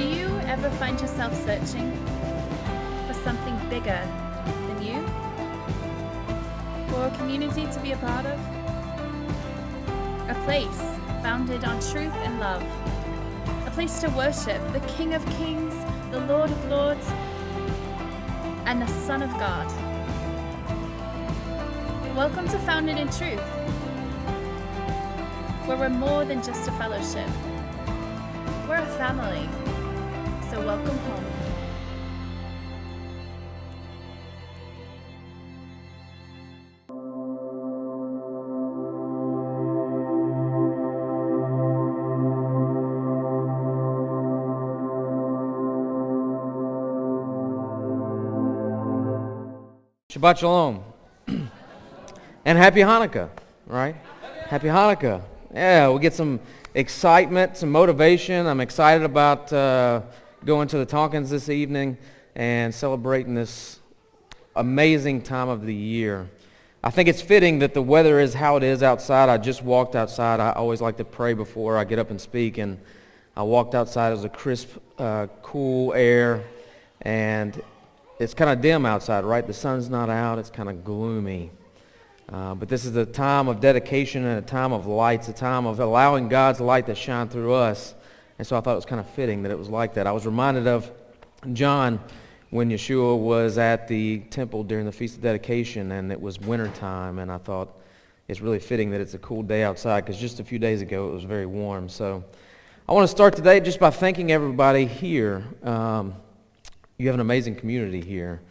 Do you ever find yourself searching for something bigger than you? For a community to be a part of? A place founded on truth and love. A place to worship the King of Kings, the Lord of Lords, and the Son of God. Welcome to Founded in Truth, where we're more than just a fellowship. We're a family, so welcome home. Shabbat Shalom. And Happy Hanukkah, right? Happy Hanukkah. Yeah, we'll get some excitement, some motivation. I'm excited about going to the Tonkins this evening and celebrating this amazing time of the year. I think it's fitting that the weather is how it is outside. I just walked outside. I always like to pray before I get up and speak, and I walked outside. It was a crisp, cool air, and it's kind of dim outside, right? The sun's not out. It's kind of gloomy. But this is a time of dedication and a time of lights, a time of allowing God's light to shine through us. And so I thought it was kind of fitting that it was like that. I was reminded of John when Yeshua was at the temple during the Feast of Dedication, and it was wintertime, and I thought it's really fitting that it's a cool day outside, because just a few days ago it was very warm. So I want to start today just by thanking everybody here. You have an amazing community here.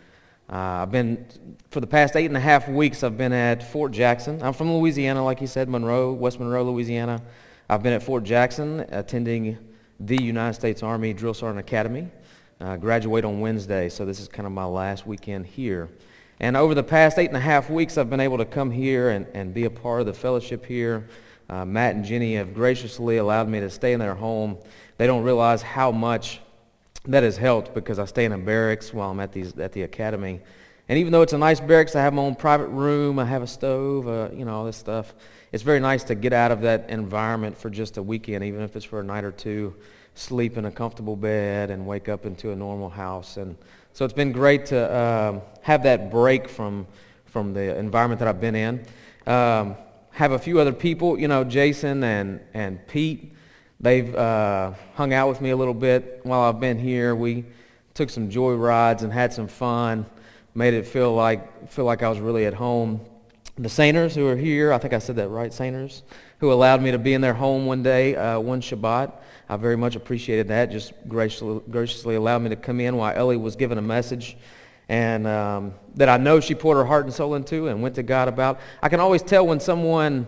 I've been, for the past 8.5 weeks, I've been at Fort Jackson. I'm from Louisiana, like he said, Monroe, West Monroe, Louisiana. I've been at Fort Jackson attending the United States Army Drill Sergeant Academy. Graduate on Wednesday, so this is kind of my last weekend here. And over the past 8.5 weeks, I've been able to come here and be a part of the fellowship here. Matt and Jenny have graciously allowed me to stay in their home. They don't realize how much that has helped, because I stay in a barracks while I'm at the academy. And even though it's a nice barracks, I have my own private room, I have a stove, all this stuff. It's very nice to get out of that environment for just a weekend, even if it's for a night or two, sleep in a comfortable bed and wake up into a normal house. And so it's been great to have that break from the environment that I've been in. Have a few other people, Jason and Pete. They've hung out with me a little bit while I've been here. We took some joy rides and had some fun, made it feel like I was really at home. The Sainers who are here, I think I said that right, Sainers, who allowed me to be in their home one day, one Shabbat. I very much appreciated that, just graciously allowed me to come in while Ellie was giving a message, and that I know she poured her heart and soul into and went to God about. I can always tell when someone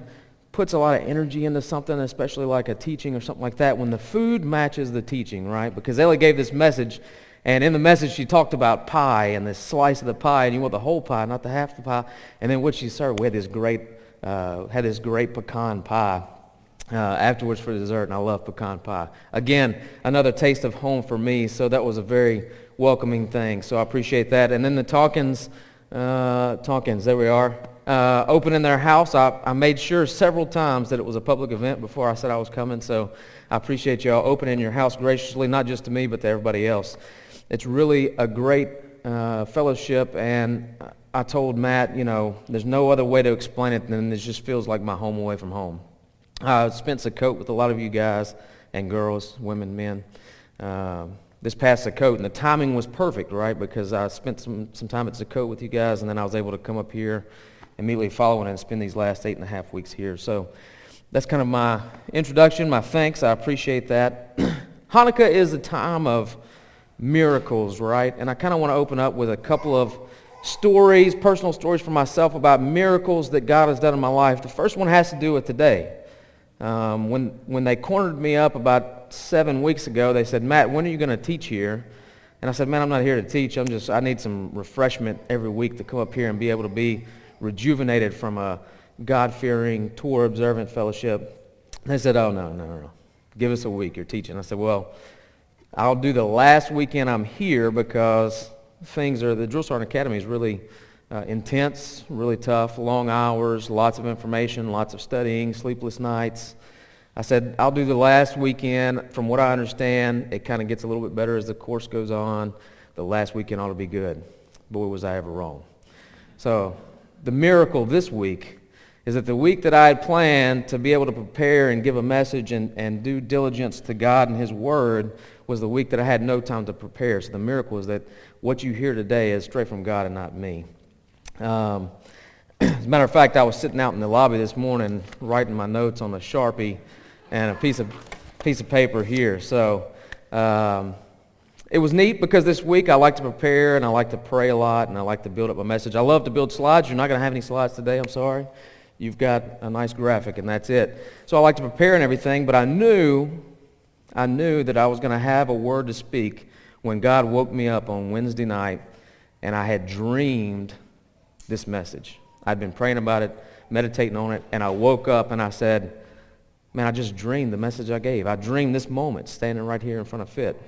puts a lot of energy into something, especially like a teaching or something like that, when the food matches the teaching, right? Because Ellie gave this message, and in the message she talked about pie and this slice of the pie, and you want the whole pie, not the half of the pie. And then what she served, we had this great pecan pie afterwards for dessert, and I love pecan pie. Again, another taste of home for me, so that was a very welcoming thing. So I appreciate that. And then the Tonkins, there we are. Opening their house. I made sure several times that it was a public event before I said I was coming, so I appreciate y'all opening your house graciously, not just to me, but to everybody else. It's really a great fellowship, and I told Matt, there's no other way to explain it than this just feels like my home away from home. I spent Sukkot with a lot of you guys and girls, women, men, this past Sukkot, and the timing was perfect, right, because I spent some time at Sukkot with you guys, and then I was able to come up here immediately following and spend these last 8.5 weeks here. So that's kind of my introduction, my thanks. I appreciate that. Hanukkah is a time of miracles, right? And I kind of want to open up with a couple of stories, personal stories for myself about miracles that God has done in my life. The first one has to do with today. When they cornered me up about 7 weeks ago, they said, "Matt, when are you going to teach here?" And I said, "Man, I'm not here to teach. I need some refreshment every week to come up here and be able to be rejuvenated from a God-fearing, Torah-observant fellowship." They said, "Oh, no. Give us a week. You're teaching." I said, "Well, I'll do the last weekend I'm here, because the Drill Sergeant Academy is really intense, really tough, long hours, lots of information, lots of studying, sleepless nights, I said, I'll do the last weekend. From what I understand, it kind of gets a little bit better as the course goes on. The last weekend ought to be good. Boy, was I ever wrong. So the miracle this week is that the week that I had planned to be able to prepare and give a message and do diligence to God and His Word was the week that I had no time to prepare. So the miracle is that what you hear today is straight from God and not me. As a matter of fact, I was sitting out in the lobby this morning writing my notes on a Sharpie and a piece of paper here. So it was neat because this week I like to prepare and I like to pray a lot and I like to build up a message. I love to build slides. You're not going to have any slides today, I'm sorry. You've got a nice graphic and that's it. So I like to prepare and everything, but I knew that I was going to have a word to speak when God woke me up on Wednesday night and I had dreamed this message. I'd been praying about it, meditating on it, and I woke up and I said, man, I just dreamed the message I gave. I dreamed this moment standing right here in front of Fit.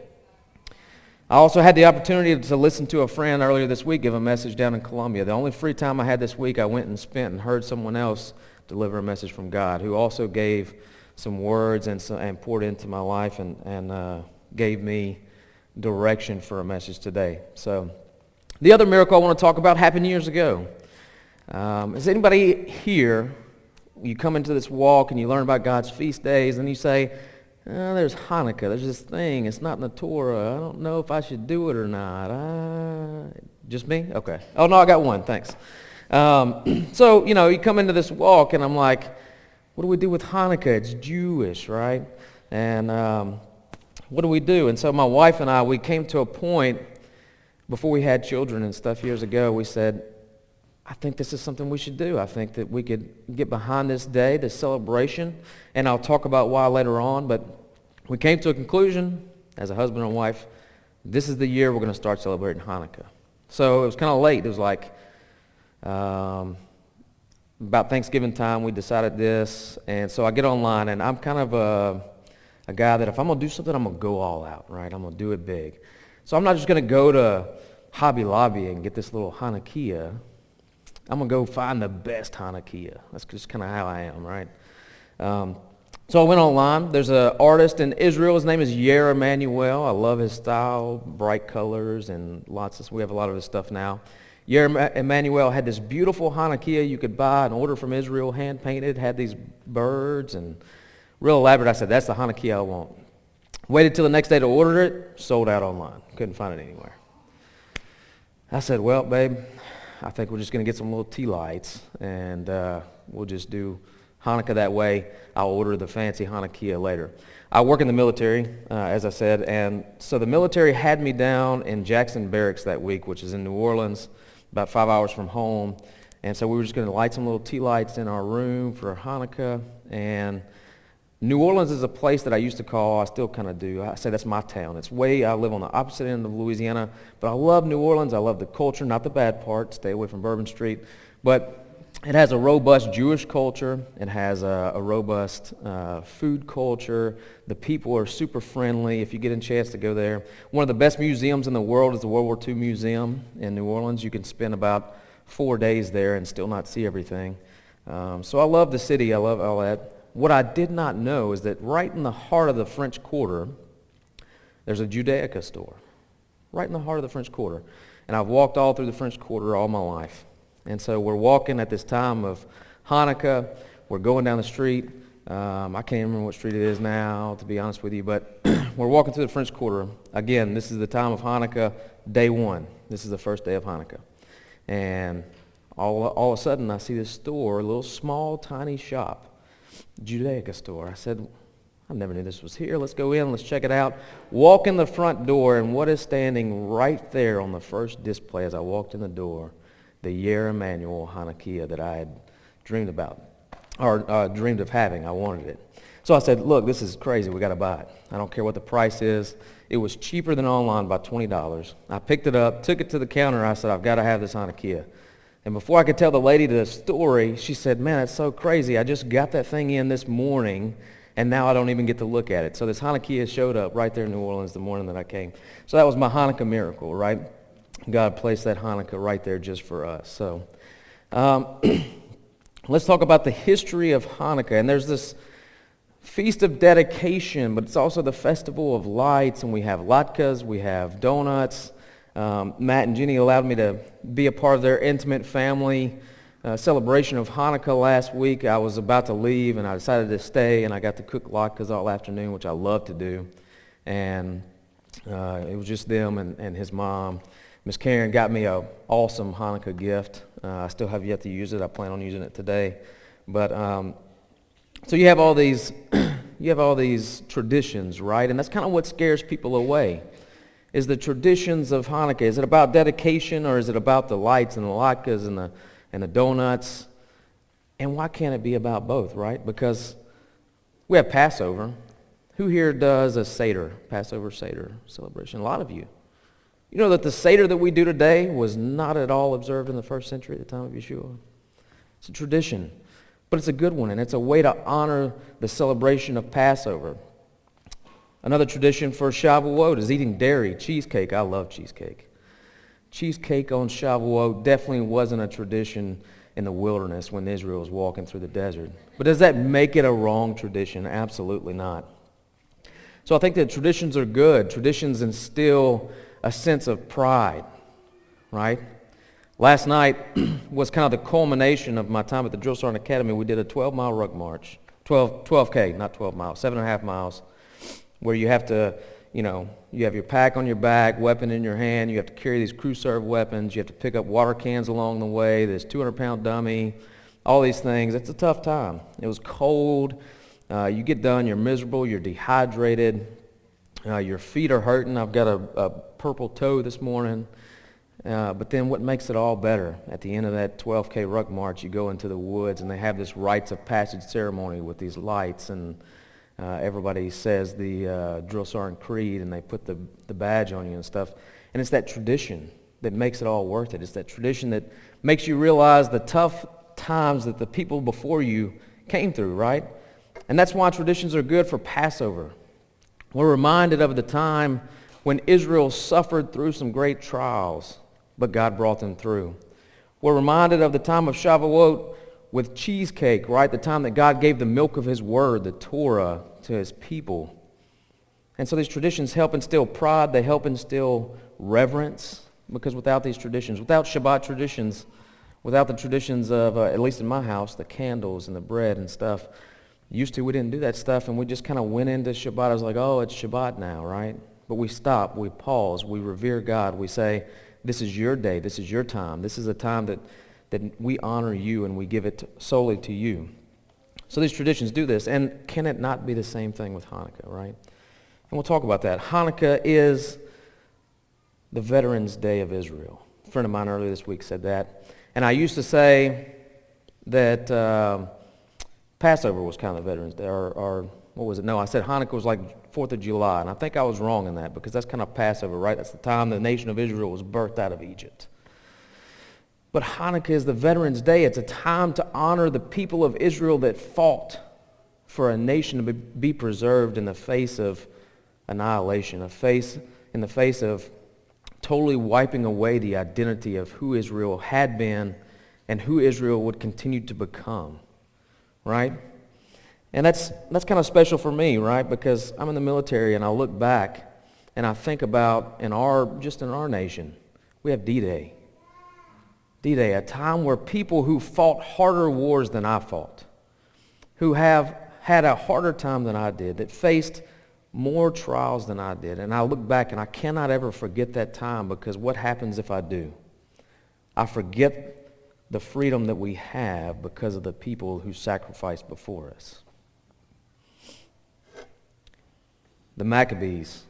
I also had the opportunity to listen to a friend earlier this week give a message down in Columbia. The only free time I had this week, I went and spent and heard someone else deliver a message from God who also gave some words and poured into my life and gave me direction for a message today. So the other miracle I want to talk about happened years ago. Is anybody here, you come into this walk and you learn about God's feast days and you say, oh, there's Hanukkah, there's this thing, it's not in the Torah, I don't know if I should do it or not. Just me? Okay. Oh, no, I got one, thanks. So, you come into this walk and I'm like, what do we do with Hanukkah? It's Jewish, right? And what do we do? And so my wife and I, we came to a point before we had children and stuff years ago, we said, I think this is something we should do. I think that we could get behind this day, this celebration, and I'll talk about why later on, but we came to a conclusion as a husband and wife, this is the year we're going to start celebrating Hanukkah. So it was kind of late. It was like about Thanksgiving time we decided this, and so I get online, and I'm kind of a guy that if I'm going to do something, I'm going to go all out, right? I'm going to do it big. So I'm not just going to go to Hobby Lobby and get this little Hanukkah. I'm going to go find the best Hanukkah. That's just kind of how I am, right? So I went online. There's an artist in Israel. His name is Yair Emanuel. I love his style, bright colors, and we have a lot of his stuff now. Yair Emanuel had this beautiful Hanukkah you could buy and order from Israel, hand-painted, had these birds, and real elaborate. I said, that's the Hanukkah I want. Waited till the next day to order it, sold out online. Couldn't find it anywhere. I said, well, babe, I think we're just going to get some little tea lights, and we'll just do Hanukkah that way. I'll order the fancy Hanukkah later. I work in the military, as I said, and so the military had me down in Jackson Barracks that week, which is in New Orleans, about 5 hours from home. And so we were just going to light some little tea lights in our room for Hanukkah. And New Orleans is a place that I used to call, I still kind of do, I say that's my town. I live on the opposite end of Louisiana, but I love New Orleans. I love the culture, not the bad part. Stay away from Bourbon Street. But it has a robust Jewish culture. It has a robust food culture. The people are super friendly if you get a chance to go there. One of the best museums in the world is the World War II Museum in New Orleans. You can spend about 4 days there and still not see everything. So I love the city. I love all that. What I did not know is that right in the heart of the French Quarter, there's a Judaica store. Right in the heart of the French Quarter. And I've walked all through the French Quarter all my life. And so we're walking at this time of Hanukkah. We're going down the street. I can't remember what street it is now, to be honest with you, but we're walking through the French Quarter. Again, this is the time of Hanukkah, day one. This is the first day of Hanukkah. And all of a sudden, I see this store, a little small, tiny shop, Judaica store. I said, I never knew this was here. Let's go in. Let's check it out. Walk in the front door, and what is standing right there on the first display as I walked in the door? The Yair Emanuel Hanukkah that I had dreamed about, or dreamed of having. I wanted it. So I said, look, this is crazy. We got to buy it. I don't care what the price is. It was cheaper than online by $20. I picked it up, took it to the counter. I said, I've got to have this Hanukkah. And before I could tell the lady the story, she said, man, that's so crazy. I just got that thing in this morning, and now I don't even get to look at it. So this Hanukkah showed up right there in New Orleans the morning that I came. So that was my Hanukkah miracle, right? God placed that Hanukkah right there just for us. So let's talk about the history of Hanukkah. And there's this feast of dedication, but it's also the festival of lights, and we have latkes, we have donuts. Matt and Jenny allowed me to be a part of their intimate family celebration of Hanukkah last week. I was about to leave, and I decided to stay, and I got to cook latkes all afternoon, which I love to do. And it was just them and his mom. Miss Karen got me an awesome Hanukkah gift. I still have yet to use it. I plan on using it today. But so you have all these traditions, right? And that's kind of what scares people away, is the traditions of Hanukkah. Is it about dedication, or is it about the lights and the latkes and the donuts? And why can't it be about both, right? Because we have Passover. Who here does a Seder, Passover Seder celebration? A lot of you. You know that the Seder that we do today was not at all observed in the first century at the time of Yeshua. It's a tradition, but it's a good one, and it's a way to honor the celebration of Passover. Another tradition for Shavuot is eating dairy, cheesecake. I love cheesecake. Cheesecake on Shavuot definitely wasn't a tradition in the wilderness when Israel was walking through the desert. But does that make it a wrong tradition? Absolutely not. So I think that traditions are good. Traditions instill a sense of pride, right? Last night was kind of the culmination of my time at the Drill Sergeant Academy. We did a 12-mile ruck march, 12K, not 12 miles, 7.5 miles, where you have to, you have your pack on your back, weapon in your hand. You have to carry these crew-served weapons. You have to pick up water cans along the way, this 200-pound dummy, all these things. It's a tough time. It was cold. You get done, you're miserable, you're dehydrated, your feet are hurting. I've got a purple toe this morning. But then what makes it all better, at the end of that 12K ruck march, you go into the woods, and they have this rites of passage ceremony with these lights, and everybody says the drill sergeant creed, and they put the badge on you and stuff. And it's that tradition that makes it all worth it. It's that tradition that makes you realize the tough times that the people before you came through, right? And that's why traditions are good for Passover. We're reminded of the time when Israel suffered through some great trials, but God brought them through. We're reminded of the time of Shavuot with cheesecake, right? The time that God gave the milk of his word, the Torah, to his people. And so these traditions help instill pride. They help instill reverence, because without these traditions, without Shabbat traditions, without the traditions of, at least in my house, the candles and the bread and stuff, used to, we didn't do that stuff, and we just kind of went into Shabbat. I was like, oh, it's Shabbat now, right? But we stop, we pause, we revere God. We say, this is your day, this is your time. This is a time that we honor you, and we give it solely to you. So these traditions do this, and can it not be the same thing with Hanukkah, right? And we'll talk about that. Hanukkah is the Veterans' Day of Israel. A friend of mine earlier this week said that. And I used to say that Passover was kind of Veterans Day, or what was it? No, I said Hanukkah was like 4th of July, and I think I was wrong in that, because that's kind of Passover, right? That's the time the nation of Israel was birthed out of Egypt. But Hanukkah is the Veterans' Day. It's a time to honor the people of Israel that fought for a nation to be preserved in the face of annihilation, in the face of totally wiping away the identity of who Israel had been and who Israel would continue to become, right? And that's kind of special for me, right? Because I'm in the military, and I look back and I think about in our nation, we have D-Day. D-Day, a time where people who fought harder wars than I fought, who have had a harder time than I did, that faced more trials than I did. And I look back and I cannot ever forget that time, because what happens if I do? I forget the freedom that we have because of the people who sacrificed before us. The Maccabees,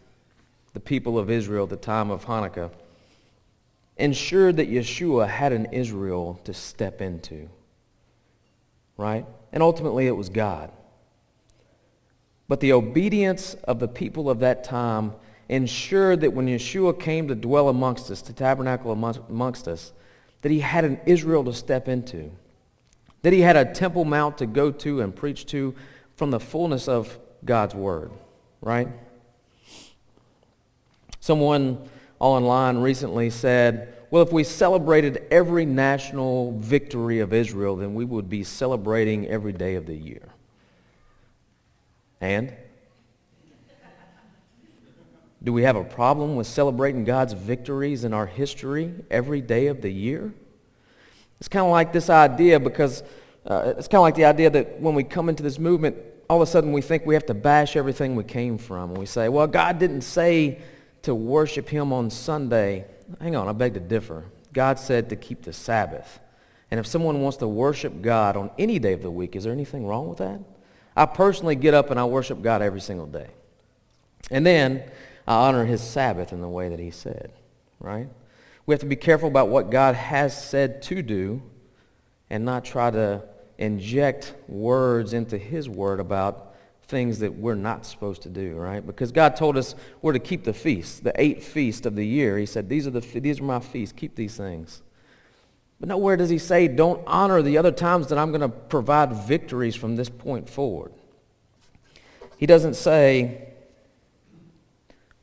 the people of Israel at the time of Hanukkah, ensured that Yeshua had an Israel to step into, right? And ultimately it was God. But the obedience of the people of that time ensured that when Yeshua came to dwell amongst us, to tabernacle amongst us, that he had an Israel to step into, that he had a Temple Mount to go to and preach to from the fullness of God's word, right? Someone online recently said, well, if we celebrated every national victory of Israel, then we would be celebrating every day of the year. And? Do we have a problem with celebrating God's victories in our history every day of the year? It's kind of like this idea because it's kind of like the idea that when we come into this movement, all of a sudden we think we have to bash everything we came from. And we say, well, God didn't say to worship him on Sunday. Hang on, I beg to differ. God said to keep the Sabbath. And if someone wants to worship God on any day of the week, is there anything wrong with that? I personally get up and I worship God every single day. And then I honor his Sabbath in the way that he said, right? We have to be careful about what God has said to do and not try to inject words into his word about things that we're not supposed to do, right? Because God told us we're to keep the feasts, the 8 feasts of the year. He said, these are my feasts, keep these things. But nowhere does he say, don't honor the other times that I'm going to provide victories from this point forward. He doesn't say,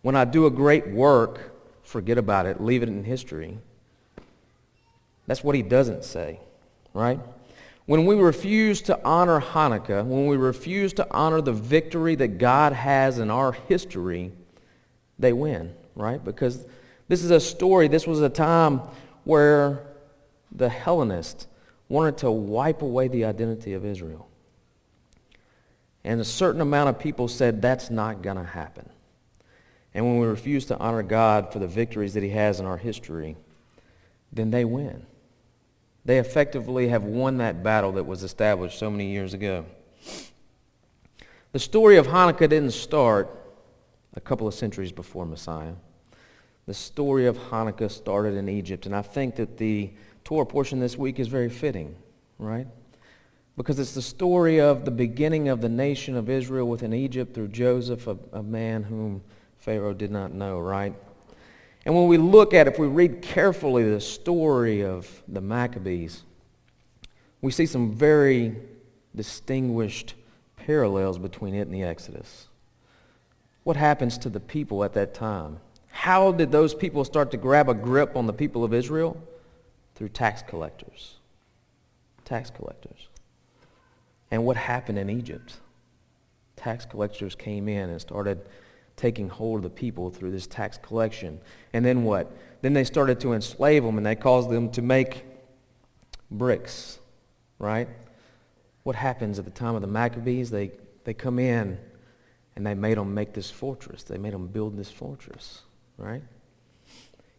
when I do a great work, forget about it, leave it in history. That's what he doesn't say, right? When we refuse to honor Hanukkah, when we refuse to honor the victory that God has in our history, they win, right? Because this is a story, this was a time where the Hellenists wanted to wipe away the identity of Israel. And a certain amount of people said that's not going to happen. And when we refuse to honor God for the victories that he has in our history, then they win. They effectively have won that battle that was established so many years ago. The story of Hanukkah didn't start a couple of centuries before Messiah. The story of Hanukkah started in Egypt, and I think that the Torah portion this week is very fitting, right? Because it's the story of the beginning of the nation of Israel within Egypt through Joseph, a man whom Pharaoh did not know, right? And when we look at it, if we read carefully the story of the Maccabees, we see some very distinguished parallels between it and the Exodus. What happens to the people at that time? How did those people start to grab a grip on the people of Israel? Through tax collectors. Tax collectors. And what happened in Egypt? Tax collectors came in and started taking hold of the people through this tax collection. And then what? Then they started to enslave them, and they caused them to make bricks, right? What happens at the time of the Maccabees? They come in, and they made them make this fortress. They made them build this fortress, right?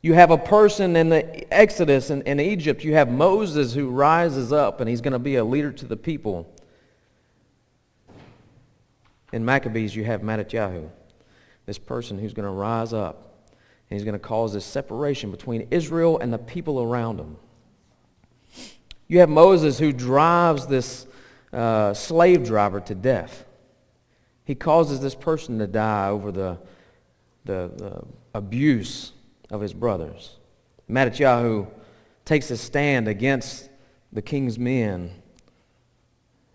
You have a person in the Exodus in Egypt. You have Moses who rises up, and he's going to be a leader to the people. In Maccabees, you have Mattatyahu, this person who's going to rise up, and he's going to cause this separation between Israel and the people around him. You have Moses who drives this slave driver to death. He causes this person to die over the abuse of his brothers. Mattatyahu takes a stand against the king's men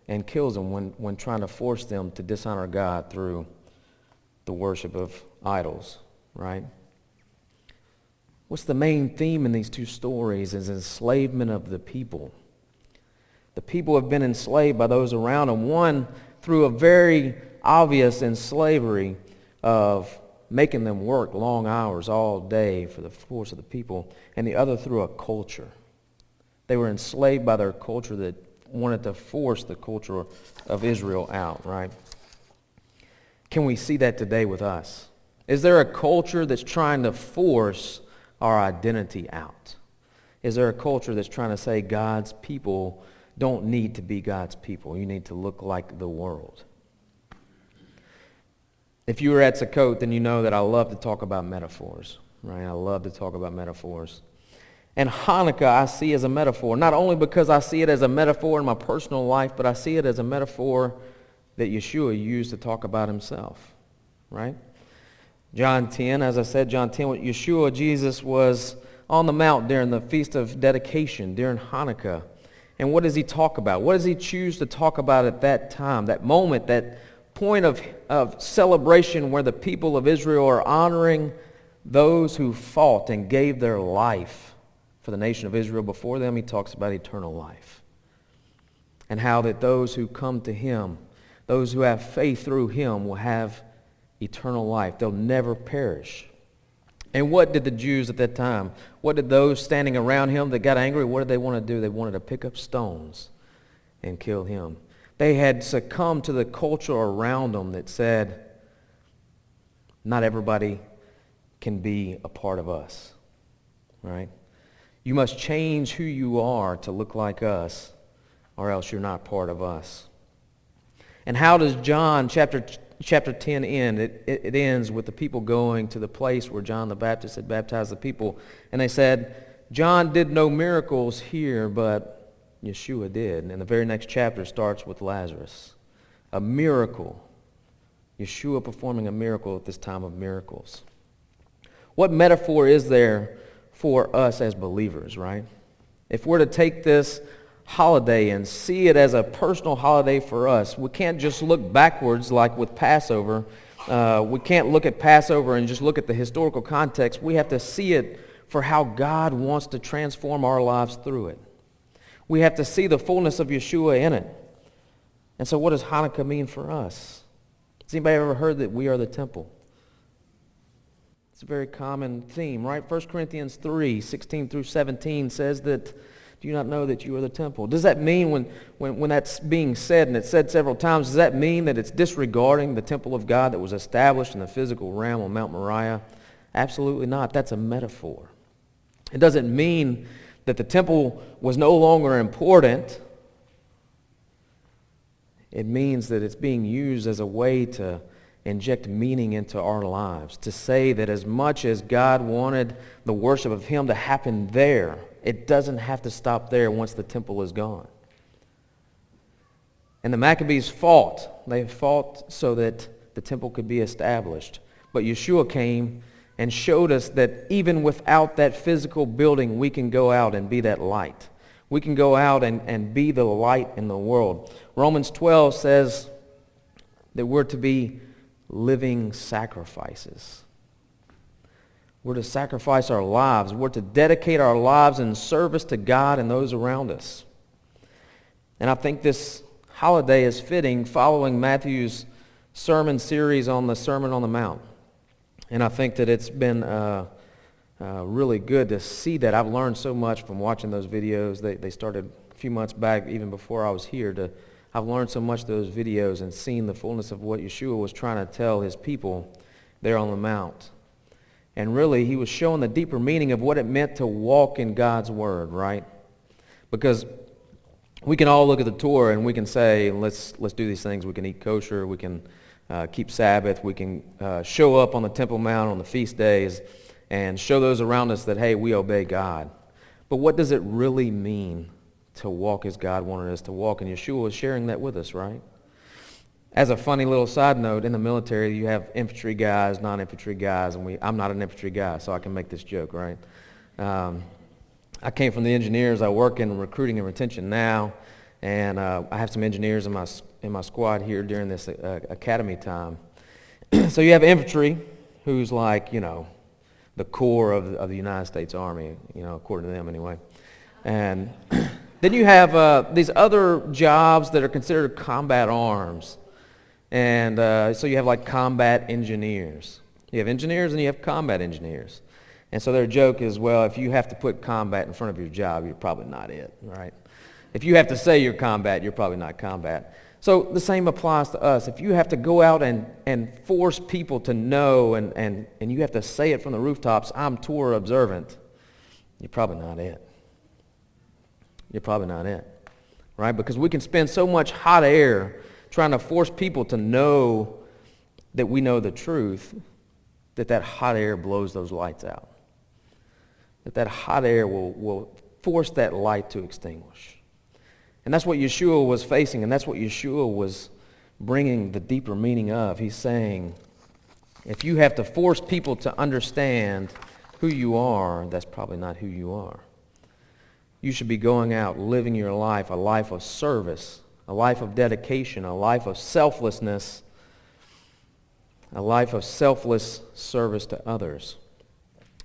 and kills them when trying to force them to dishonor God through the worship of idols, right? What's the main theme in these two stories is enslavement of the people. The people have been enslaved by those around them. One, through a very obvious enslavery of making them work long hours all day for the force of the people, and the other through a culture. They were enslaved by their culture that wanted to force the culture of Israel out, right? Can we see that today with us? Is there a culture that's trying to force our identity out? Is there a culture that's trying to say God's people don't need to be God's people? You need to look like the world. If you were at Sukkot, then you know that I love to talk about metaphors, right? I love to talk about metaphors. And Hanukkah I see as a metaphor, not only because I see it as a metaphor in my personal life, but I see it as a metaphor that Yeshua used to talk about himself, right? John 10, as I said, John 10, Yeshua, Jesus, was on the mount during the Feast of Dedication, during Hanukkah. And what does he talk about? What does he choose to talk about at that time, that moment, that point of celebration where the people of Israel are honoring those who fought and gave their life for the nation of Israel before them? He talks about eternal life and how that those who come to him, Those who have faith through him will have eternal life. They'll never perish. And what did the Jews at that time, what did those standing around him that got angry, what did they want to do? They wanted to pick up stones and kill him. They had succumbed to the culture around them that said, not everybody can be a part of us, right? You must change who you are to look like us, or else you're not part of us. And how does John chapter 10 end? It ends with the people going to the place where John the Baptist had baptized the people. And they said, John did no miracles here, but Yeshua did. And the very next chapter starts with Lazarus. A miracle. Yeshua performing a miracle at this time of miracles. What metaphor is there for us as believers, right? If we're to take this holiday and see it as a personal holiday for us, we can't just look backwards like with Passover. We can't look at Passover and just look at the historical context. We have to see it for how God wants to transform our lives through it. We have to see the fullness of Yeshua in it. And so what does Hanukkah mean for us? Has anybody ever heard that we are the temple? It's a very common theme, right? 1 Corinthians 3, 16 through 17 says that, do you not know that you are the temple? Does that mean when that's being said, and it's said several times, does that mean that it's disregarding the temple of God that was established in the physical realm on Mount Moriah? Absolutely not. That's a metaphor. It doesn't mean that the temple was no longer important. It means that it's being used as a way to inject meaning into our lives, to say that as much as God wanted the worship of him to happen there, it doesn't have to stop there once the temple is gone. And the Maccabees fought. They fought so that the temple could be established. But Yeshua came and showed us that even without that physical building, we can go out and be that light. We can go out and be the light in the world. Romans 12 says that we're to be living sacrifices. We're to sacrifice our lives. We're to dedicate our lives in service to God and those around us. And I think this holiday is fitting following Matthew's sermon series on the Sermon on the Mount. And I think that it's been really good to see that. I've learned so much from watching those videos. They started a few months back, even before I was here. I've learned so much of those videos and seen the fullness of what Yeshua was trying to tell his people there on the Mount. And really, he was showing the deeper meaning of what it meant to walk in God's Word, right? Because we can all look at the Torah and we can say, let's do these things. We can eat kosher. We can keep Sabbath. We can show up on the Temple Mount on the feast days and show those around us that, hey, we obey God. But what does it really mean to walk as God wanted us to walk? And Yeshua was sharing that with us, right? As a funny little side note, in the military, you have infantry guys, non-infantry guys, and I'm not an infantry guy, so I can make this joke, right? I came from the engineers. I work in recruiting and retention now, and I have some engineers in my squad here during this academy time. So you have infantry, who's like, the core of the United States Army, according to them anyway. And then you have these other jobs that are considered combat arms. And so you have like combat engineers. You have engineers and you have combat engineers. And so their joke is, well, if you have to put combat in front of your job, you're probably not it, right? If you have to say you're combat, you're probably not combat. So the same applies to us. If you have to go out and force people to know and you have to say it from the rooftops, I'm Torah observant, you're probably not it. You're probably not it, right? Because we can spend so much hot air trying to force people to know that we know the truth, that hot air blows those lights out. That hot air will force that light to extinguish. And that's what Yeshua was facing, and that's what Yeshua was bringing the deeper meaning of. He's saying, if you have to force people to understand who you are, that's probably not who you are. You should be going out, living your life, a life of service, a life of dedication, a life of selflessness, a life of selfless service to others,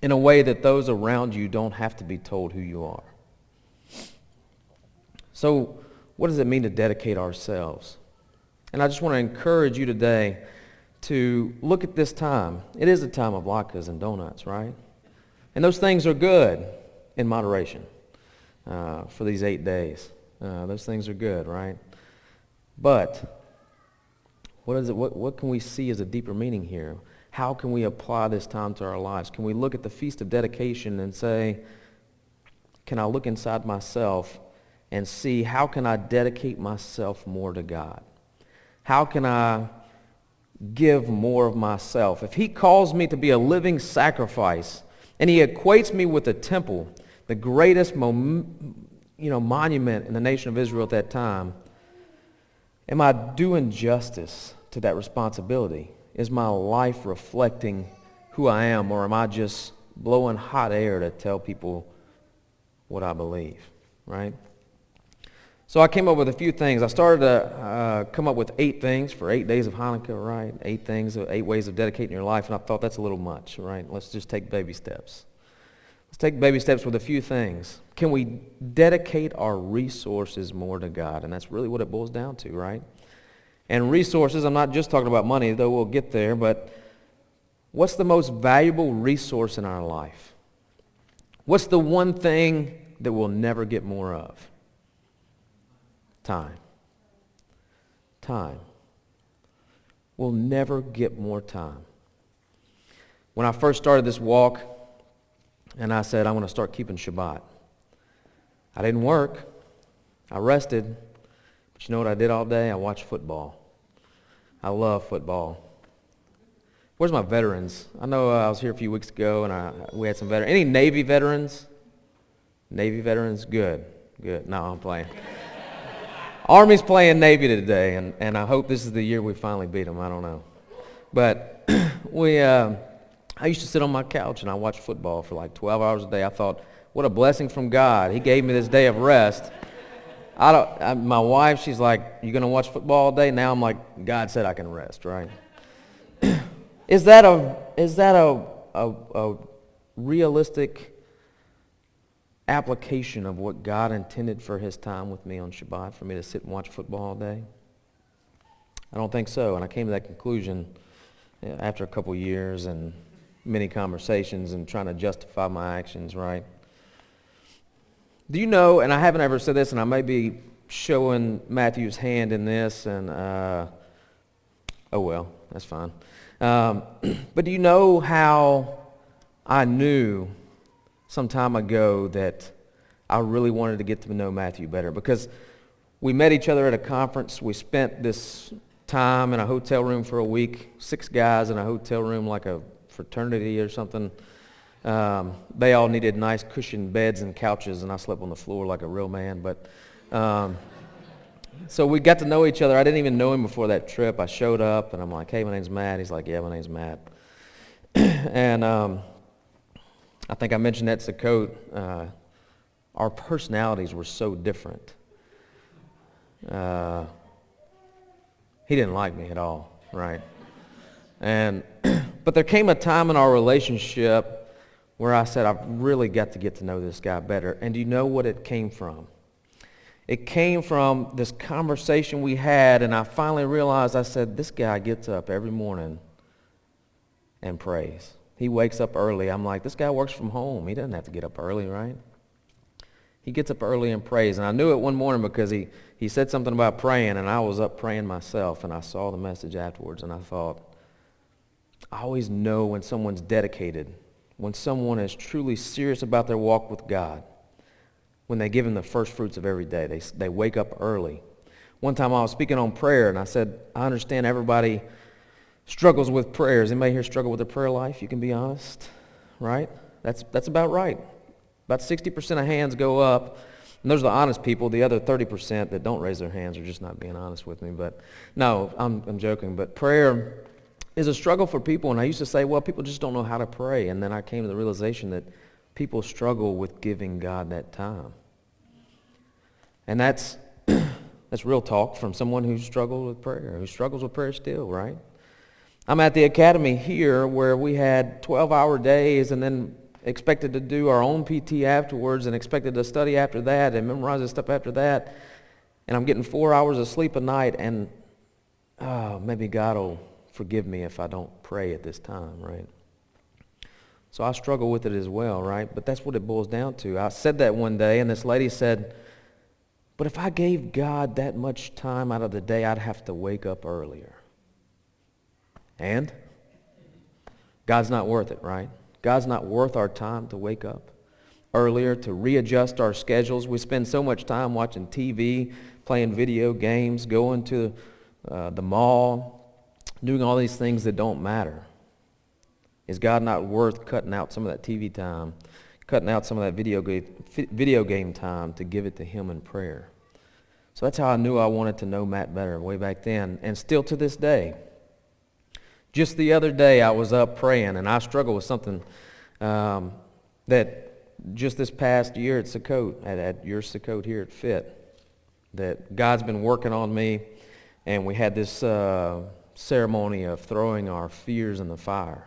in a way that those around you don't have to be told who you are. So, what does it mean to dedicate ourselves? And I just want to encourage you today to look at this time. It is a time of latkes and donuts, right? And those things are good in moderation for these 8 days. Those things are good, right? But what is it? What can we see as a deeper meaning here? How can we apply this time to our lives? Can we look at the Feast of Dedication and say, can I look inside myself and see how can I dedicate myself more to God? How can I give more of myself? If he calls me to be a living sacrifice and he equates me with a temple, the greatest monument in the nation of Israel at that time, am I doing justice to that responsibility? Is my life reflecting who I am, or am I just blowing hot air to tell people what I believe, right? So I came up with a few things. I started to come up with 8 things for 8 days of Hanukkah, right? 8 things, 8 ways of dedicating your life, and I thought that's a little much, right? Let's just take baby steps. Let's take baby steps with a few things. Can we dedicate our resources more to God? And that's really what it boils down to, right? And resources, I'm not just talking about money, though we'll get there, but what's the most valuable resource in our life? What's the one thing that we'll never get more of? Time. Time. We'll never get more time. When I first started this walk, and I said, I'm going to start keeping Shabbat. I didn't work. I rested. But you know what I did all day? I watched football. I love football. Where's my veterans? I know I was here a few weeks ago, and we had some veterans. Any Navy veterans? Navy veterans? Good. Good. No, I'm playing. Army's playing Navy today, and I hope this is the year we finally beat them. I don't know. But I used to sit on my couch, and I watched football for like 12 hours a day. I thought, what a blessing from God. He gave me this day of rest. My wife, she's like, you going to watch football all day? Now I'm like, God said I can rest, right? Is that a realistic application of what God intended for his time with me on Shabbat, for me to sit and watch football all day? I don't think so, and I came to that conclusion after a couple years and many conversations and trying to justify my actions, right? Do you know, and I haven't ever said this, and I may be showing Matthew's hand in this, and oh well, that's fine. But do you know how I knew some time ago that I really wanted to get to know Matthew better? Because we met each other at a conference. We spent this time in a hotel room for a week, 6 guys in a hotel room like a fraternity or something. They all needed nice cushioned beds and couches, and I slept on the floor like a real man. But so we got to know each other. I didn't even know him before that trip. I showed up, and I'm like, hey, my name's Matt. He's like, yeah, my name's Matt. And I think I mentioned that to Sukkot. Our personalities were so different. He didn't like me at all, right? But there came a time in our relationship where I said, I've really got to get to know this guy better. And do you know what it came from? It came from this conversation we had, and I finally realized, I said, this guy gets up every morning and prays. He wakes up early. I'm like, this guy works from home. He doesn't have to get up early, right? He gets up early and prays. And I knew it one morning because he said something about praying, and I was up praying myself, and I saw the message afterwards, and I thought, I always know when someone's dedicated, when someone is truly serious about their walk with God, when they give him the first fruits of every day. They wake up early. One time I was speaking on prayer, and I said, I understand everybody struggles with prayers. Anybody here struggle with their prayer life? You can be honest, right? That's about right. About 60% of hands go up, and those are the honest people. The other 30% that don't raise their hands are just not being honest with me. But no, I'm joking. But prayer is a struggle for people, and I used to say, well, people just don't know how to pray. And then I came to the realization that people struggle with giving God that time. And that's real talk from someone who struggled with prayer, who struggles with prayer still, right? I'm at the academy here where we had 12-hour days and then expected to do our own PT afterwards and expected to study after that and memorize the stuff after that. And I'm getting 4 hours of sleep a night, and maybe God will forgive me if I don't pray at this time, right? So I struggle with it as well, right? But that's what it boils down to. I said that one day, and this lady said, but if I gave God that much time out of the day, I'd have to wake up earlier. And? God's not worth it, right? God's not worth our time to wake up earlier, to readjust our schedules. We spend so much time watching TV, playing video games, going to the mall, doing all these things that don't matter. Is God not worth cutting out some of that TV time, cutting out some of that video game time to give it to Him in prayer? So that's how I knew I wanted to know Matt better way back then, and still to this day. Just the other day I was up praying, and I struggled with something that just this past year at Sukkot, at your Sukkot here at Fit, that God's been working on me, and we had this ceremony of throwing our fears in the fire.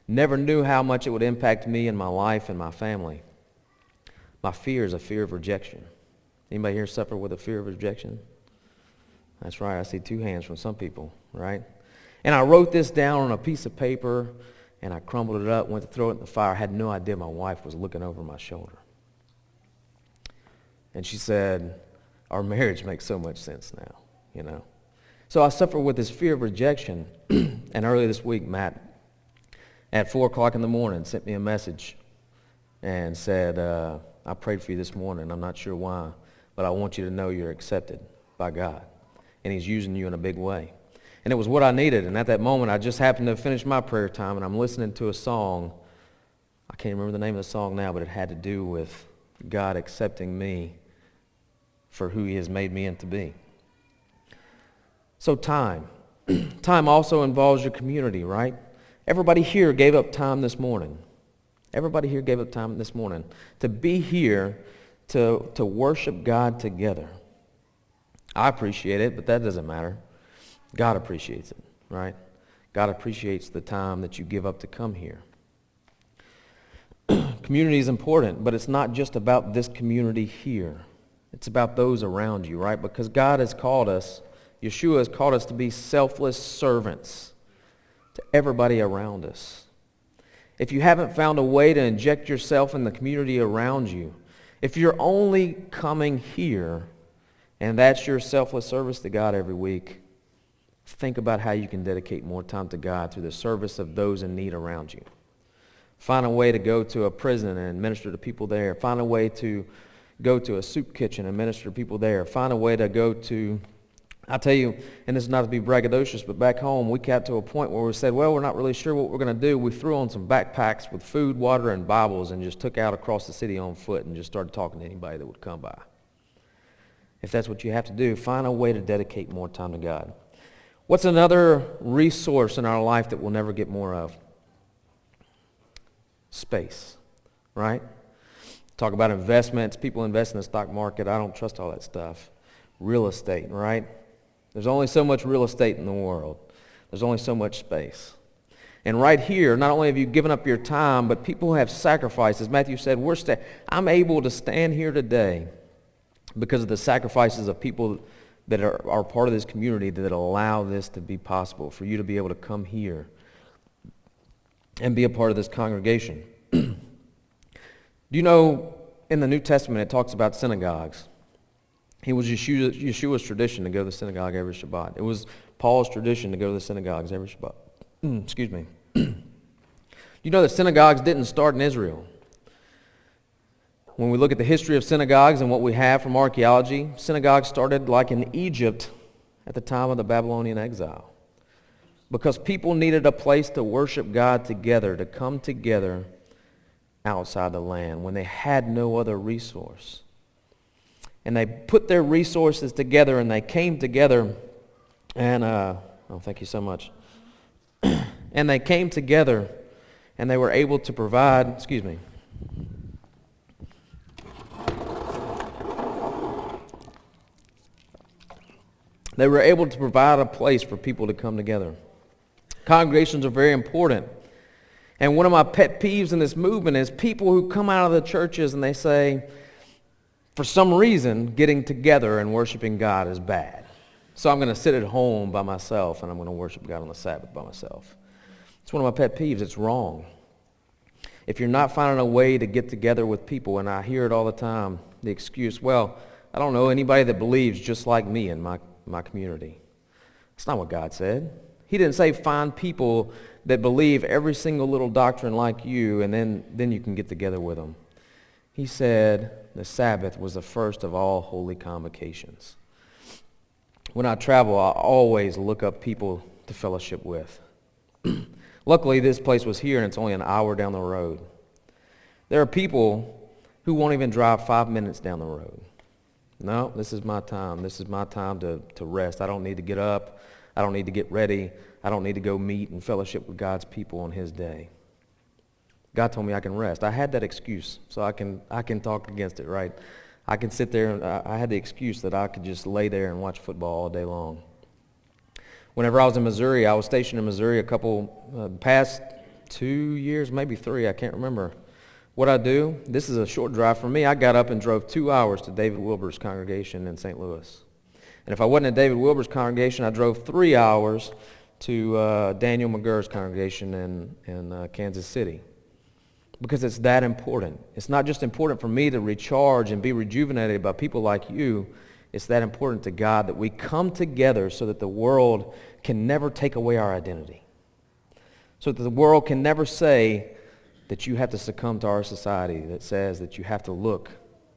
Never knew how much it would impact me and my life and my family. My fear is a fear of rejection. Anybody here suffer with a fear of rejection? That's right, I see 2 hands from some people, right? And I wrote this down on a piece of paper, and I crumbled it up, went to throw it in the fire. I had no idea my wife was looking over my shoulder. And she said, our marriage makes so much sense now, you know. So I suffer with this fear of rejection. And earlier this week, Matt, at 4 o'clock in the morning, sent me a message and said, I prayed for you this morning. I'm not sure why, but I want you to know you're accepted by God. And He's using you in a big way. And it was what I needed. And at that moment, I just happened to finish my prayer time, and I'm listening to a song. I can't remember the name of the song now, but it had to do with God accepting me for who He has made me into be. So time. Time also involves your community, right? Everybody here gave up time this morning. Everybody here gave up time this morning to be here to worship God together. I appreciate it, but that doesn't matter. God appreciates it, right? God appreciates the time that you give up to come here. Community is important, but it's not just about this community here. It's about those around you, right? Because God has called us, Yeshua has called us to be selfless servants to everybody around us. If you haven't found a way to inject yourself in the community around you, if you're only coming here and that's your selfless service to God every week, think about how you can dedicate more time to God through the service of those in need around you. Find a way to go to a prison and minister to people there. Find a way to go to a soup kitchen and minister to people there. Find a way to go to, I tell you, and this is not to be braggadocious, but back home we got to a point where we said, well, we're not really sure what we're going to do. We threw on some backpacks with food, water, and Bibles and just took out across the city on foot and just started talking to anybody that would come by. If that's what you have to do, find a way to dedicate more time to God. What's another resource in our life that we'll never get more of? Space, right? Talk about investments. People invest in the stock market. I don't trust all that stuff. Real estate, right? There's only so much real estate in the world. There's only so much space. And right here, not only have you given up your time, but people have sacrificed. As Matthew said, I'm able to stand here today because of the sacrifices of people that are part of this community that allow this to be possible, for you to be able to come here and be a part of this congregation. Do you know, in the New Testament, it talks about synagogues. It was Yeshua's tradition to go to the synagogue every Shabbat. It was Paul's tradition to go to the synagogues every Shabbat. Excuse me. You know that synagogues didn't start in Israel. When we look at the history of synagogues and what we have from archaeology, synagogues started like in Egypt at the time of the Babylonian exile. Because people needed a place to worship God together, to come together outside the land when they had no other resource. And they put their resources together and they came together and, thank you so much. And they came together and they were able to provide, They were able to provide a place for people to come together. Congregations are very important. And one of my pet peeves in this movement is people who come out of the churches and they say, for some reason, getting together and worshiping God is bad. So I'm going to sit at home by myself and I'm going to worship God on the Sabbath by myself. It's one of my pet peeves. It's wrong. If you're not finding a way to get together with people, and I hear it all the time, the excuse, well, I don't know anybody that believes just like me in my community. That's not what God said. He didn't say find people that believe every single little doctrine like you, and then you can get together with them. He said the Sabbath was the first of all holy convocations. When I travel, I always look up people to fellowship with. Luckily, this place was here, and it's only an hour down the road. There are people who won't even drive 5 minutes down the road. No, this is my time. This is my time to rest. I don't need to get up. I don't need to get ready. I don't need to go meet and fellowship with God's people on his day. God told me I can rest. I had that excuse, so I can talk against it, right? I can sit there, and I had the excuse that I could just lay there and watch football all day long. Whenever I was in Missouri, I was stationed in Missouri past 2 years, maybe 3, I can't remember. What I do, this is a short drive for me. I got up and drove 2 hours to David Wilbur's congregation in St. Louis. And if I wasn't at David Wilbur's congregation, I drove 3 hours to Daniel McGurr's congregation in Kansas City. Because it's that important. It's not just important for me to recharge and be rejuvenated by people like you. It's that important to God that we come together so that the world can never take away our identity. So that the world can never say that you have to succumb to our society that says that you have to look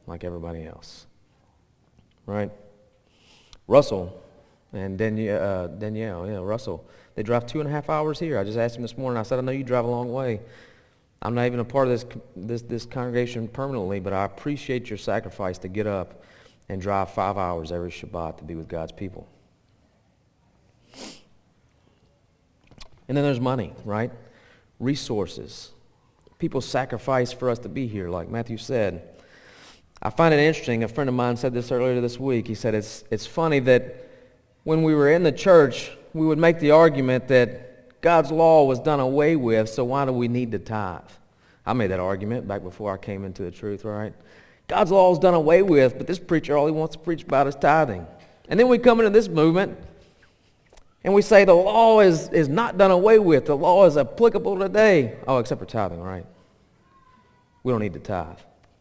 like everybody else. Right? Russell and Danielle, Russell, they drive 2.5 hours here. I just asked him this morning, I said, I know you drive a long way. I'm not even a part of this congregation permanently, but I appreciate your sacrifice to get up and drive 5 hours every Shabbat to be with God's people. And then there's money, right? Resources. People sacrifice for us to be here, like Matthew said. I find it interesting. A friend of mine said this earlier this week. He said it's funny that when we were in the church, we would make the argument that God's law was done away with, so why do we need to tithe? I made that argument back before I came into the truth, right? God's law is done away with, but this preacher, all he wants to preach about is tithing. And then we come into this movement, and we say the law is not done away with. The law is applicable today. Oh, except for tithing, right? We don't need to tithe.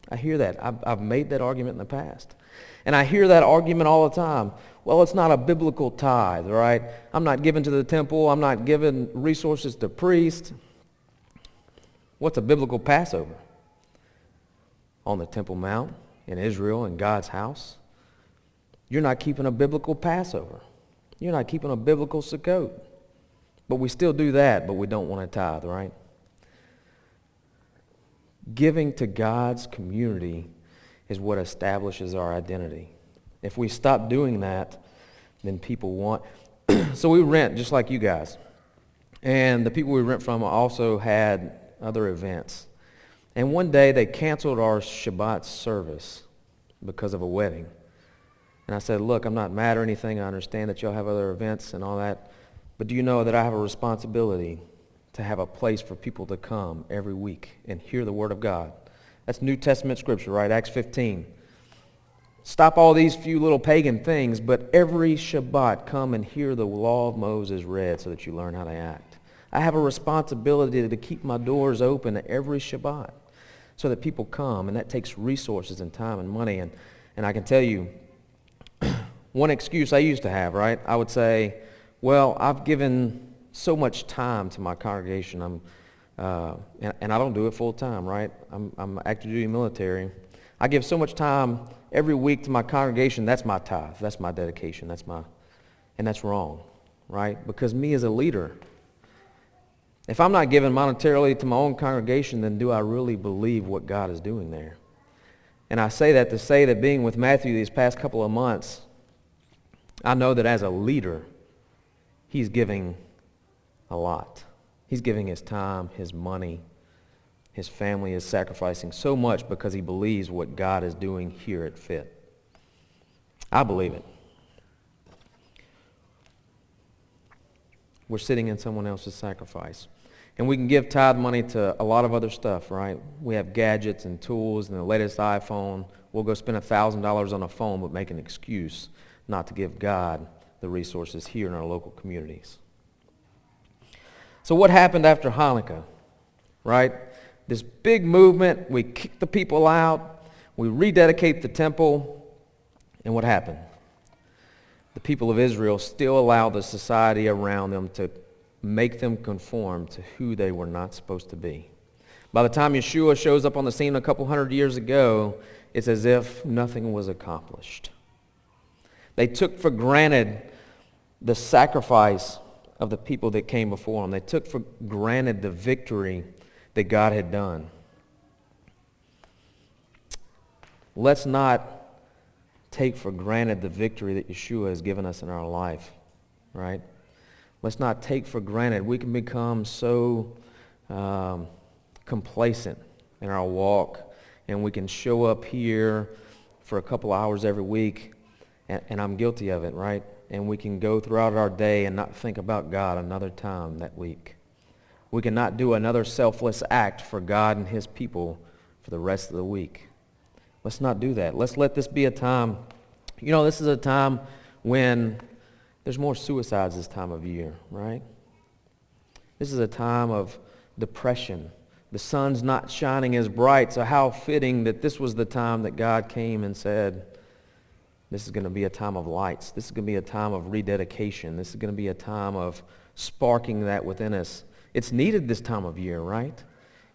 I hear that. I've made that argument in the past. And I hear that argument all the time. Well, it's not a biblical tithe, right? I'm not giving to the temple. I'm not giving resources to priests. What's a biblical Passover? On the Temple Mount in Israel in God's house. You're not keeping a biblical Passover. You're not keeping a biblical Sukkot. But we still do that, but we don't want to tithe, right? Giving to God's community is what establishes our identity. If we stop doing that, then people want... So we rent just like you guys. And the people we rent from also had other events. And one day they canceled our Shabbat service because of a wedding. And I said, look, I'm not mad or anything. I understand that y'all have other events and all that. But do you know that I have a responsibility to have a place for people to come every week and hear the Word of God? That's New Testament scripture, right? Acts 15. Stop all these few little pagan things, but every Shabbat come and hear the law of Moses read so that you learn how to act. I have a responsibility to keep my doors open every Shabbat so that people come, and that takes resources and time and money. And I can tell you, one excuse I used to have, right? I would say, well, I've given so much time to my congregation, and I don't do it full time, right? I'm active duty military. I give so much time every week to my congregation. That's my tithe. That's my dedication. And that's wrong, right? Because me as a leader, if I'm not giving monetarily to my own congregation, then do I really believe what God is doing there? And I say that to say that being with Matthew these past couple of months, I know that as a leader, he's giving a lot. He's giving his time, his money, his family is sacrificing so much because he believes what God is doing here at Fit. I believe it. We're sitting in someone else's sacrifice. And we can give tithe money to a lot of other stuff, right? We have gadgets and tools and the latest iPhone. We'll go spend $1,000 on a phone but make an excuse not to give God the resources here in our local communities. So what happened after Hanukkah, right? This big movement, we kick the people out, we rededicate the temple, and what happened? The people of Israel still allow the society around them to make them conform to who they were not supposed to be. By the time Yeshua shows up on the scene a couple hundred years ago, it's as if nothing was accomplished. They took for granted the sacrifice of the people that came before them. They took for granted the victory that God had done. Let's not take for granted the victory that Yeshua has given us in our life, right? Let's not take for granted. We can become so complacent in our walk, and we can show up here for a couple hours every week, and I'm guilty of it, right? And we can go throughout our day and not think about God another time that week. We cannot do another selfless act for God and his people for the rest of the week. Let's not do that. Let's let this be a time, this is a time when there's more suicides this time of year, right? This is a time of depression. The sun's not shining as bright, so how fitting that this was the time that God came and said, this is going to be a time of lights. This is going to be a time of rededication. This is going to be a time of sparking that within us. It's needed this time of year, right?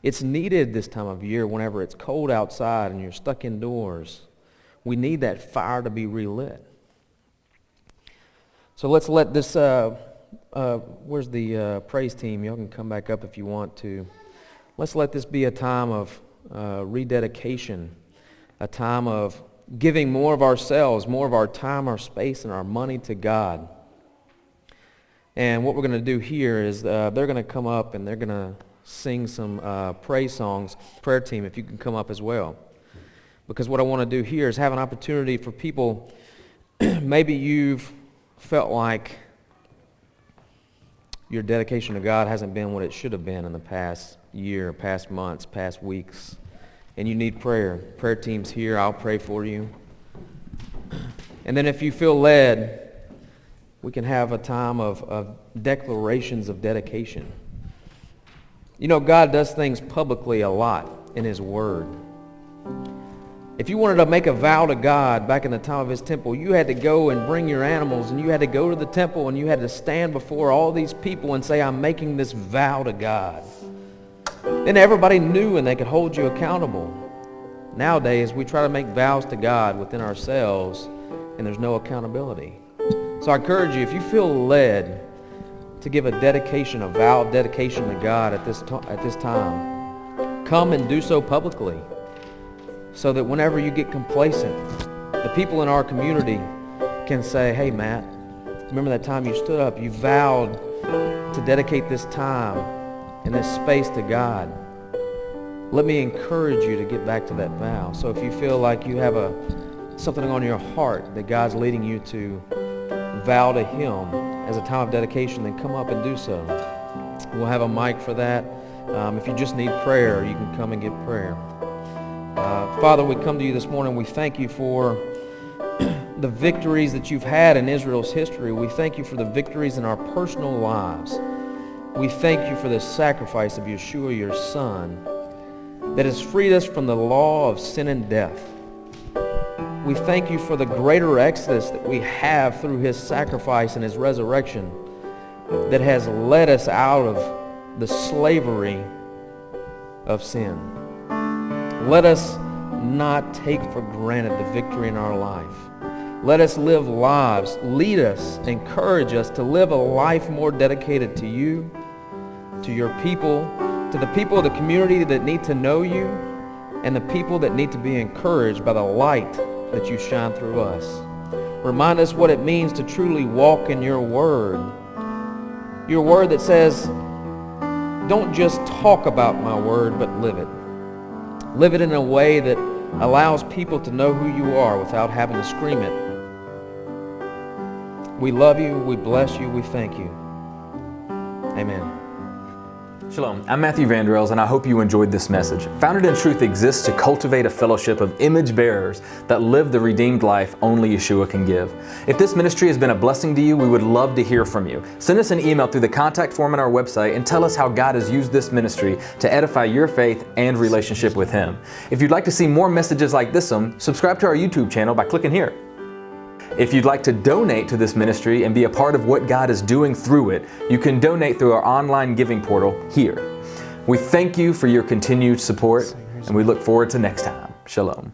It's needed this time of year whenever it's cold outside and you're stuck indoors. We need that fire to be relit. So let's let this, where's the praise team? Y'all can come back up if you want to. Let's let this be a time of rededication, a time of giving more of ourselves, more of our time, our space, and our money to God. And what we're going to do here is they're going to come up and they're going to sing some praise songs. Prayer team, if you can come up as well. Because what I want to do here is have an opportunity for people, maybe you've felt like your dedication to God hasn't been what it should have been in the past year, past months, past weeks, and you need prayer. Prayer team's here. I'll pray for you. And then if you feel led, we can have a time of declarations of dedication. God does things publicly a lot in his word. If you wanted to make a vow to God back in the time of his temple, you had to go and bring your animals, and you had to go to the temple, and you had to stand before all these people and say, I'm making this vow to God. Then everybody knew and they could hold you accountable. Nowadays, we try to make vows to God within ourselves, and there's no accountability. So I encourage you, if you feel led to give a dedication, a vow of dedication to God at this time, come and do so publicly, so that whenever you get complacent, the people in our community can say, hey, Matt, remember that time you stood up, you vowed to dedicate this time and this space to God. Let me encourage you to get back to that vow. So if you feel like you have something on your heart that God's leading you to vow to him as a time of dedication, then come up and do so. We'll have a mic for that. If you just need prayer, you can come and get prayer. Father, we come to you this morning. We thank you for the victories that you've had in Israel's history. We thank you for the victories in our personal lives. We thank you for the sacrifice of Yeshua, your Son, that has freed us from the law of sin and death. We thank you for the greater exodus that we have through his sacrifice and his resurrection that has led us out of the slavery of sin. Let us not take for granted the victory in our life. Let us live lives, lead us, encourage us to live a life more dedicated to you, to your people, to the people of the community that need to know you, and the people that need to be encouraged by the light that you shine through us. Remind us what it means to truly walk in your word that says, don't just talk about my word, but live it. Live it in a way that allows people to know who you are without having to scream it. We love you, we bless you, we thank you. Amen. Shalom, I'm Matthew Vanderels, and I hope you enjoyed this message. Founded in Truth exists to cultivate a fellowship of image bearers that live the redeemed life only Yeshua can give. If this ministry has been a blessing to you, we would love to hear from you. Send us an email through the contact form on our website and tell us how God has used this ministry to edify your faith and relationship with Him. If you'd like to see more messages like this one, subscribe to our YouTube channel by clicking here. If you'd like to donate to this ministry and be a part of what God is doing through it, you can donate through our online giving portal here. We thank you for your continued support, and we look forward to next time. Shalom.